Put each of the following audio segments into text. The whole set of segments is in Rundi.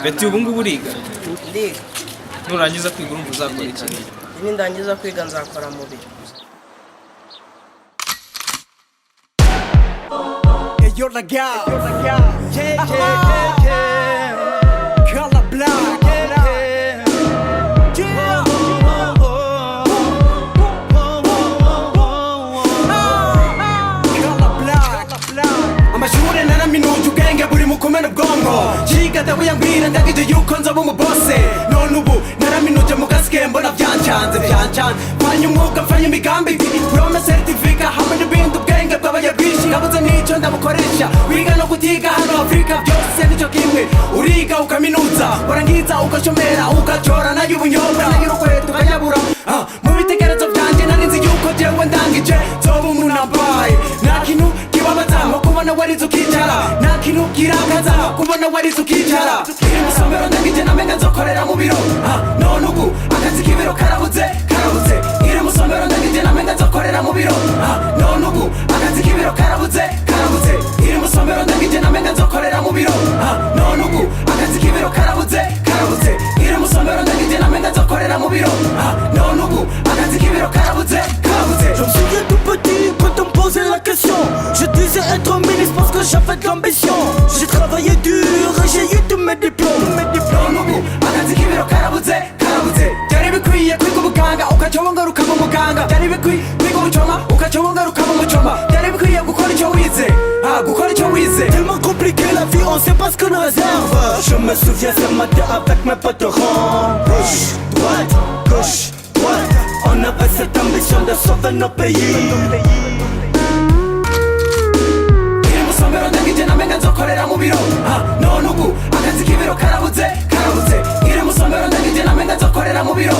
Beti ubu ngubu uriga ndiga nurangiza kwiga urumva uzakora iki? nindangiza kwiga nzakora mu biro. You're the girl. Color black. Amashuri naraminuje ubwenge buri mu kumena ubwonko Jiga ndabuyambwira ndagije yuko nzoba umubose None ubu naraminuje mu gasike mbona byancanze Mfanye umwuga mfanye imigambi Prome certifica hamwe n'ibindi ubwenge bw'abaye bwinshi Nabuze n'ico ndabukoresha Wiga no kutiga hano Afrika byose nico kimwe Uriga ukaminuza warangiza ugashomera ugacora nayo ubunyobwa nayo urukweto ukanyabura Mu bitekerezo vyanje narinzi yuko jewe ndangije Zoba umunambaye nta kintu kibabaza nko kubona warize ukicara nta kintu kirakaza kubona warize ukicara Iri mu somero ndangije namenga nzokorera mu biro None ubu akazi k'ibiro karabuze Iri mu somero ndangije namenga nzokorera mu biro None ubu akazi k'ibiro karabuze Iri mu somero ndangije namenga nzokorera mu biro None ubu akazi k'ibiro karabuze Iri mu somero ndangije namenga nzokorera mu biro None ubu akazi k'ibiro karabuze Je me souviens tout petit quand on me posait la question. Je disais être ministre parce que j'avais de l'ambition. J'ai travaillé dur et j'ai eu tous mes diplômes. None ubu akazi k'ibiro karabuze Byari bikwiye kwiga ubuganga ukaca wongaruka mu muganga Byari bikwiye kwiga ubucoma ukaca wongaruka mu mucoma Byari bikwiye gukora icyo wize Tellement compliqué la vie, on sait pas ce qu'on réserve. Je me souviens ce matin avec mes potes rang. Gauche, droite. On avait cette ambition de sauver nos pays. Iri mu somero ndangije namenga nzokorera mu biro None ubu akazi k'ibiro karabuze Iri mu somero ndangije namenga nzokorera mu biro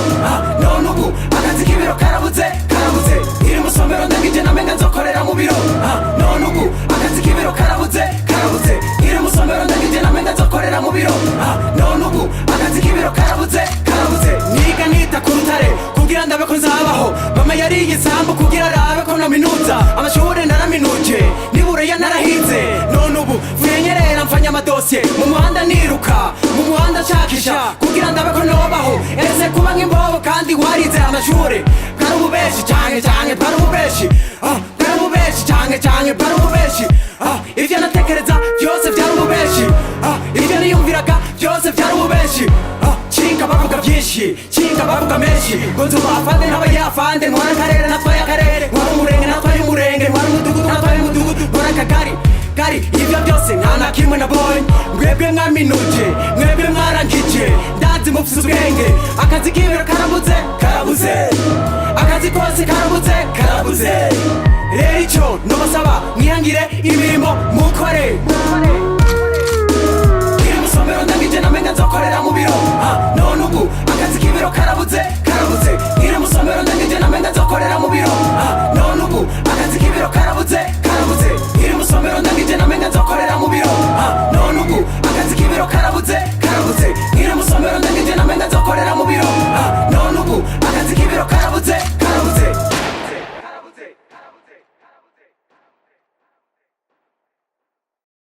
None ubu akazi k'ibiro karabuze Iri mu somero ndangije namenga nzokorera mu biro None ubu akazi k'ibiro karabuze Iri mu somero ndangije namenga nzokorera mu biro None ubu akazi k'ibiro karabuze Niga nita ku rutare kugira ndabe ko nzabaho Mama yariye isambu kugira arabe ko naminuza Amashuri naraminuje nibura narahize None ubu vuyenyerera mfanya amadosiye Mu muhanda niruka mu muhanda nshakisha kugira ndabe ko nobaho Ese kuba nk'imbobo kandi warize amashuri Bwari ububeshi canke bwari ububeshi Bwari ububeshi canke bwari ububeshi Ivyo natekereza vyose vyari ububeshi Ivyo niyumviraga vyose vyari ububeshi Chinga bavuga byinshi, chinga bavuga menshi Ngo nzuba afande n'abayafande Nkora akarere natwaye akarere Nkora umurenge natwaye umurenge Nkora umudugudu natwaye umudugudu Nkora akagari Ibyo byose nta na kimwe nabonye Mwebwe mwaminuje, mwebwe mwarangije Ndazi mufise ubwenge Akazi k'ibiro karabuze Akazi kose karabuze Rero ico nobasaba mwihangire imirimo mukore Iri mu somero ndangije namenga nzokorera mu biro None ubu akazi k'ibiro karabuze